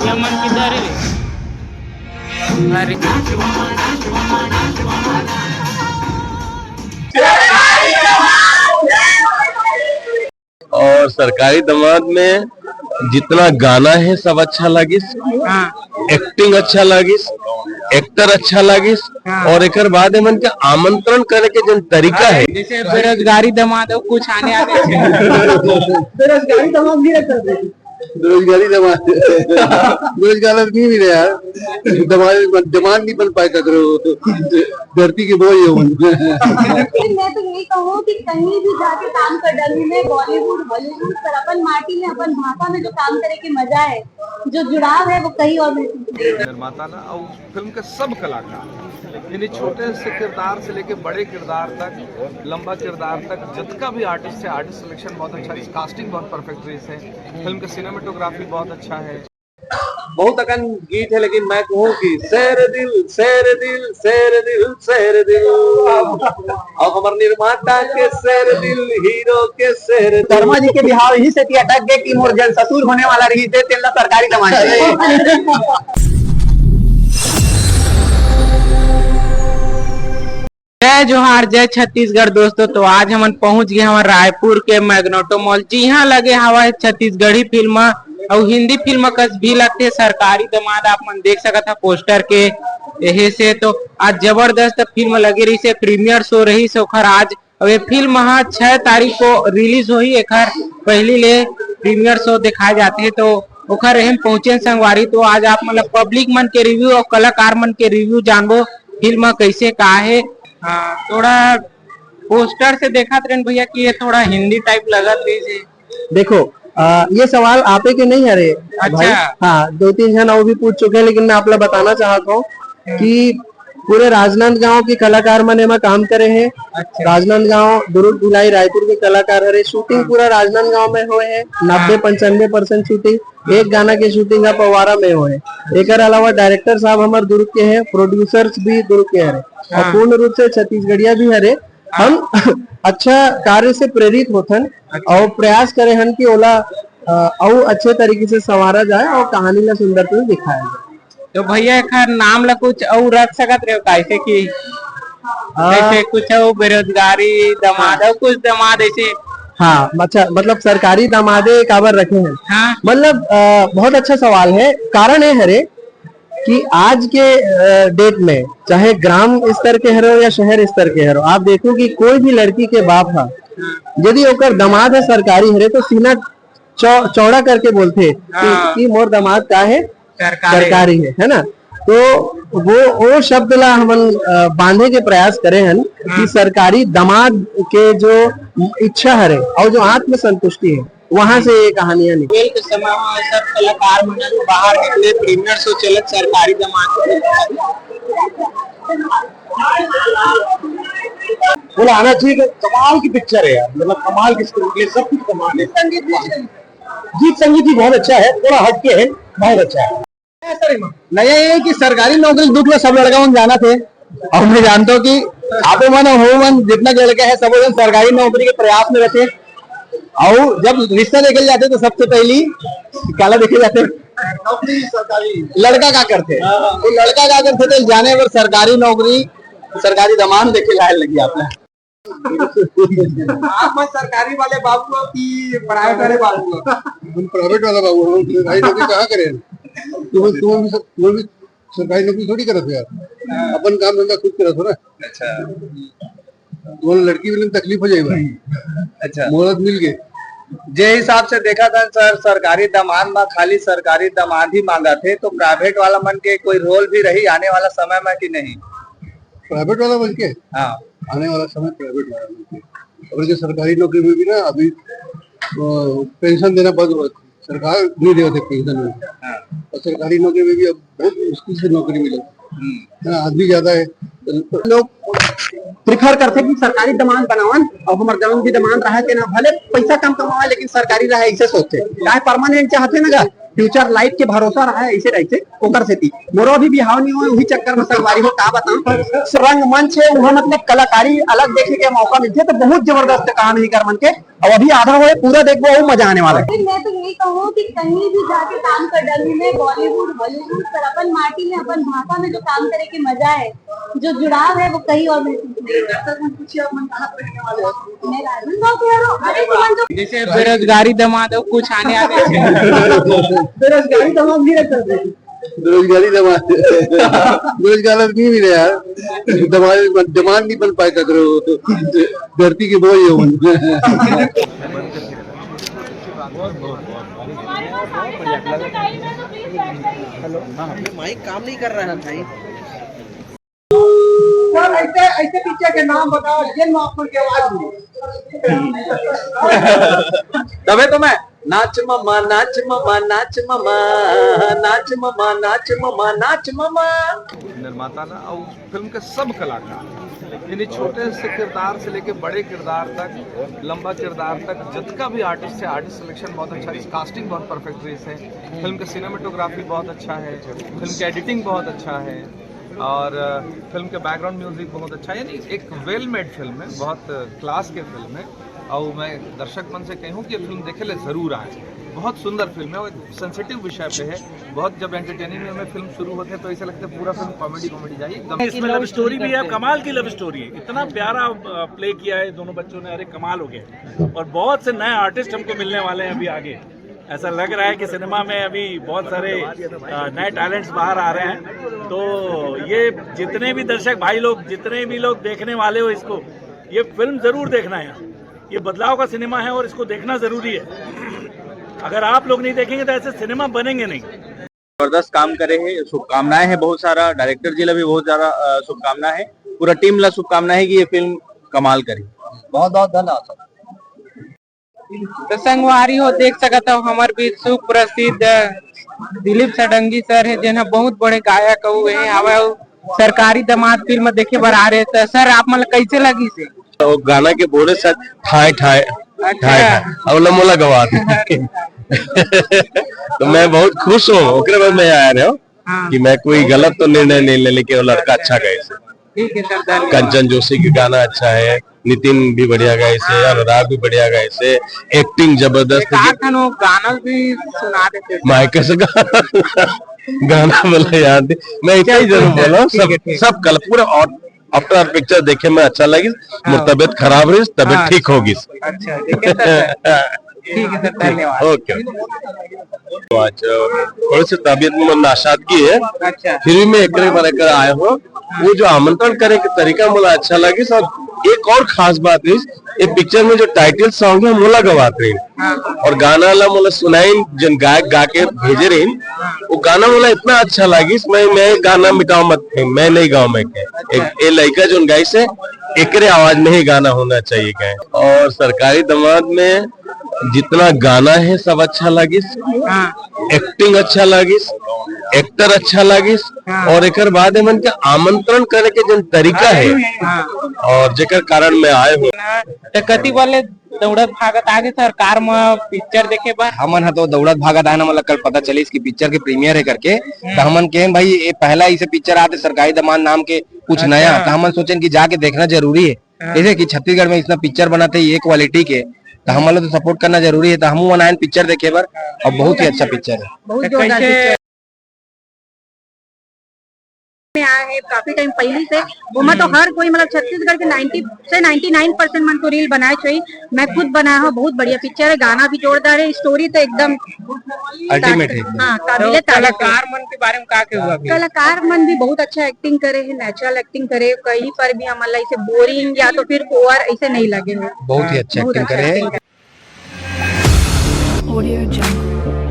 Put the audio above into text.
ये मन किधर है अरे और सरकारी दामाद में जितना गाना है सब अच्छा लगिस, एक्टिंग अच्छा लगिस, एक्टर अच्छा लगिस और एक बाद मन के आमंत्रण करे के जो तरीका है जैसे बेरोजगारी दामाद हो कुछ आने बेरोजगारी दामाद भी रखते थे। बेरोजगारी दामाद बेरोजगार आदमी भी यार दामाद नहीं बन पाएगा करो धरती के बोझ हो। मैं तो यही कहूँ कि कहीं भी जाके काम कर डालू में बॉलीवुड हॉलीवुड पर अपन माटी में अपन भाषा में जो काम करे के मजा है, जो जुड़ाव है वो कहीं और नहीं। निर्माता ना और फिल्म के सब कलाकार यानी छोटे से किरदार से लेके बड़े किरदार तक, लंबा किरदार तक, जितना भी आर्टिस्ट है आर्टिस्ट सिलेक्शन बहुत अच्छा है, कास्टिंग बहुत परफेक्ट रही है, फिल्म का सिनेमेटोग्राफी बहुत अच्छा है। बहुत अकन गीत है लेकिन मैं कहूँ कि शेर दिल शेर दिल शेर दिल शेर दिल अब हमारे निर्माता के शेर दिल हीरो के शेर शर्मा जी के बिहार ही से अटक गए कि मोर जन ससुर होने वाला रही थे तेल सरकारी दामाद। जय जोहार जय छत्तीसगढ़ दोस्तों। तो आज हम पहुंच गए हमारे रायपुर के मैग्नेटो मॉल, जी हाँ लगे हवा छत्तीसगढ़ी फिल्म और हिंदी फिल्म कस भी लगते सरकारी दामाद। आप मन देख सकता था पोस्टर के यही से। तो आज जबरदस्त फिल्म लगी रही से, प्रीमियर शो रही से ओखर आज। और ये फिल्म 6 तारीख को रिलीज हुई, एक पहली ले प्रीमियर शो दिखाए जाते हैं। तो ओखर हम पहुंचे संगवारी। तो आज आप मतलब पब्लिक मन के रिव्यू और कलाकार मन के रिव्यू जानबो फिल्म कैसे का है। थोड़ा पोस्टर से देखा ट्रेन भैया कि ये थोड़ा हिंदी टाइप लगा रही। देखो ये सवाल आपे के नहीं है रे। अच्छा हाँ 2-3 जन और भी पूछ चुके हैं, लेकिन मैं आप लोग बताना चाहता हूँ कि पूरे राजनांदगांव के कलाकार मन में काम करे हैं। अच्छा। राजनांदगांव दुर्ग भिलाई रायपुर के कलाकार हरे शूटिंग पूरा राजनांदगांव में हुए हैं। 90-95% शूटिंग एक गाना के शूटिंग पवारा में हुए। एक अलावा डायरेक्टर साहब हमारे दुर्ग के हैं, प्रोड्यूसर्स भी दुर्ग के हरे और पूर्ण रूप से छत्तीसगढ़िया भी हरे। हम अच्छा कार्य से प्रेरित होथन और प्रयास करे हन कि ओला और अच्छे तरीके से संवारा जाए और कहानी ला सुंदर से दिखाया जाए। तो भैया खैर नाम ला कुछ और रख सकत रहे कैसे कि जैसे कुछ बेरोजगारी दामाद और कुछ दामाद ऐसे। हाँ अच्छा, मतलब सरकारी दामादे काबर रखे हैं। हाँ? मतलब बहुत अच्छा सवाल है। कारण है हरे कि आज के डेट में चाहे ग्राम स्तर के हरो या शहर स्तर के हरो, आप देखो कि कोई भी लड़की के बाप है यदि ओकर दामाद है सरकारी हरे तो सीना चौड़ा करके बोलते कि मोर दामाद का है सरकारी है ना। तो वो शब्द ला हम बांधे के प्रयास करे हैं कि सरकारी दामाद के जो इच्छा हरे और जो आत्म संतुष्टि है वहां से ये कहानियां निकली। के समय में सब कलाकार मन बाहर निकले, प्रीमियर शो चलत सरकारी दामाद बोला आना चाहिए। कमाल की पिक्चर है यार, मतलब कमाल की स्क्रीन, सब कुछ कमाल है। गीत संगीत भी बहुत अच्छा है, थोड़ा हटके है, बहुत अच्छा है। नया ये कि सरकारी नौकरी दुख में सब लड़का जाना थे और मैं जानता हूँ कि आप मन हो मन जितना लड़का है सब सरकारी नौकरी के प्रयास में रहते और जब रिश्ता देखे जाते तो सबसे पहली काला देखे जाते नौकरी सरकारी लड़का क्या करते तो लड़का क्या करते थे जाने पर सरकारी नौकरी सरकारी दामाद देखे लाए लगी आपने। आप सरकारी वाले बाबू हो कि प्राइवेट वाले बाबू हो? प्राइवेट वाला बाबू हो, सरकारी नौकरी कहाँ करें। तुम भी सरकारी नौकरी थोड़ी करत हो यार, अपन काम धंधा खुद करत हो ना। अच्छा वो लड़की वाले में तकलीफ हो जाएगा। अच्छा मोहलत मिल गए जे हिसाब से देखा था सर, सरकारी दामाद में खाली सरकारी दामाद ही मांगा थे, तो प्राइवेट वाला मन के कोई रोल भी रही आने वाला समय में कि नहीं? प्राइवेट वाला बन के हाँ आने वाला समय प्राइवेट वाला बन के। और सरकारी नौकरी में भी ना अभी पेंशन देना बंद हुआ, सरकार नहीं देते पेंशन में। और सरकारी नौकरी में भी अब बहुत मुश्किल से नौकरी मिले, आदमी ज्यादा है। लोग प्रिफर करते कि सरकारी दामाद बनावन और हमारे गांव की दामाद रहा के ना भले पैसा कम कमावा लेकिन सरकारी रहा ऐसे सोचते चाहे परमानेंट चाहते ना। फ्यूचर लाइफ के भरोसा रहा है ऐसे रहते ओकर से थी मोरो भी बिहाव नहीं हुए वही चक्कर में सलवारी हो का बताऊं रंगमंच है वहाँ मतलब कलाकारी अलग देखने के मौका मिलते है तो बहुत जबरदस्त काम ही कर मन के अब अभी आधा हुए पूरा देखो वो मजा आने वाला है। मैं तो यही कहूँ कि कहीं भी जाके काम कर डालू में बॉलीवुड हॉलीवुड पर अपन माटी में अपन भाषा में जो काम करे के मजा है जो जुड़ाव है वो कहीं और महसूस नहीं होता। जैसे बेरोजगारी दमा दो कुछ आने आते बेरोजगारी दमा भी रहता है बेरोजगारी बेरोजगार नहीं मिले यार दमान नहीं बन पाए करो धरती के बोझ हो माइक काम नहीं कर रहा है भाई ऐसे ऐसे पिक्चर के नाम बताओ जिन आपको की आवाज तबे तो मैं नाच ममा नाच ममा नाच ममा नाच ममा नाच ममा नाच ममा। निर्माता ना और फिल्म के सब कलाकार यानी छोटे से किरदार से लेके बड़े किरदार तक लंबा किरदार तक जितना भी आर्टिस्ट है आर्टिस्ट सिलेक्शन बहुत अच्छा है, कास्टिंग बहुत परफेक्ट रही है, फिल्म का सिनेमेटोग्राफी बहुत अच्छा है, फिल्म की एडिटिंग बहुत अच्छा है और फिल्म के बैकग्राउंड म्यूजिक बहुत अच्छा है। यानी एक वेल मेड फिल्म है, बहुत क्लास के फिल्म है और मैं दर्शक मन से कहूँ कि फिल्म देखे ले जरूर आए। बहुत सुंदर फिल्म है और एक सेंसिटिव विषय पे है। बहुत जब एंटरटेनिंग में फिल्म शुरू होते हैं तो ऐसा लगता है पूरा फिल्म कॉमेडी जाइए एकदम। इसमें लव स्टोरी भी है, कमाल की लव स्टोरी है, इतना प्यारा प्ले किया है दोनों बच्चों ने, अरे कमाल हो गया। और बहुत से नए आर्टिस्ट हमको मिलने वाले हैं अभी आगे। ऐसा लग रहा है कि सिनेमा में अभी बहुत सारे नए टैलेंट्स बाहर आ रहे हैं। तो ये जितने भी दर्शक भाई लोग, जितने भी लोग देखने वाले हो इसको, ये फिल्म जरूर देखना है। ये बदलाव का सिनेमा है और इसको देखना जरूरी है। अगर आप लोग नहीं देखेंगे तो ऐसे सिनेमा बनेंगे नहीं। जबरदस्त काम करे है, शुभकामनाएं है बहुत सारा, डायरेक्टर जी ला भी बहुत ज्यादा शुभकामना है, पूरा टीम ला शुभकामना है कि ये फिल्म कमाल करी। बहुत बहुत धन्यवाद। तो संगवारी हो देख सकता हो हमारे बीच सुप्रसिद्ध दिलीप सडंगी सर है जिन्हें बहुत बड़े गायक हुए हैं। अब सरकारी दामाद फिल्म देखे बर आ रहे थे सर, आप मतलब कैसे लगी से? तो गाना के बोले साथ ठाए ठाए ठाए अवला मोला गवा तो मैं बहुत खुश हूँ। ओकरे बाद मैं आया रहा हूँ कि मैं कोई गलत तो निर्णय नहीं ले, लेकिन वो लड़का अच्छा गाए से। ठीक है सर। कंचन जोशी की गाना अच्छा है, नितिन भी बढ़िया गाए से, अनुराग भी बढ़िया गाए से, एक्टिंग जबरदस्त है। गाना भी सुना देते माइक से गाना बोला याद मैं इतना ही जरूर बोला सब कल पूरा आफ्टर पिक्चर देखे में अच्छा लगी। मेरी तबियत खराब रही, तबियत ठीक होगी। अच्छा ठीक है सर, धन्यवाद। ओके। थोड़ी सी तबियत में नाशादगी है, अच्छा फिर भी मैं एक बार आया हूँ। वो जो आमंत्रण करे के तरीका मुझे अच्छा लगी। सब एक और खास बात है, ये पिक्चर में जो टाइटल सॉन्ग है मोला गवात रही और गाना ला मोला सुनाई जन गायक गा के भेजे रही, वो गाना मोला इतना अच्छा लगी। मैं गाना मिटाऊ मत, मैं नहीं गाँव में एक लड़का जो गाई से एकरे आवाज में ही गाना होना चाहिए गाय। और सरकारी दामाद में जितना गाना है सब अच्छा लगी, एक्टिंग अच्छा लगी, एक्टर अच्छा लगी और एक बाद मन के आमंत्रण करे के जो तरीका है और जेकर कारण मैं आए हूँ। कति वाले दौड़त भागत आगे सरकार में पिक्चर देखे बार हमन तो दौड़त भागत आए ना, मतलब कल पता चली इसकी पिक्चर के प्रीमियर है करके। तो हमन के भाई ये पहला इसे पिक्चर आते सरकारी दामाद नाम के कुछ नया, तो हमन सोचे कि जाके देखना जरूरी है। जैसे कि छत्तीसगढ़ में इतना पिक्चर बनाते ये क्वालिटी के, तो हम लोग तो सपोर्ट करना जरूरी है। तो हम मनाएं पिक्चर देखे बार और बहुत ही अच्छा पिक्चर है। आया है काफी टाइम पहले से वो मैं तो हर कोई मतलब छत्तीसगढ़ के 90 से 99% मन तो रील बनाए चाहिए। मैं खुद बनाया हूँ, बहुत बढ़िया पिक्चर है, गाना भी जोरदार है, स्टोरी तो एकदम अल्टीमेट है। हाँ, काबिले कलाकार मन के बारे में क्या हुआ? कलाकार मन भी बहुत अच्छा एक्टिंग करे है, नेचुरल एक्टिंग करे, कहीं पर भी हमारा ऐसे बोरिंग या तो फिर ओवर ऐसे नहीं लगे। बहुत ही अच्छा एक्टिंग करे। Audio Jungle।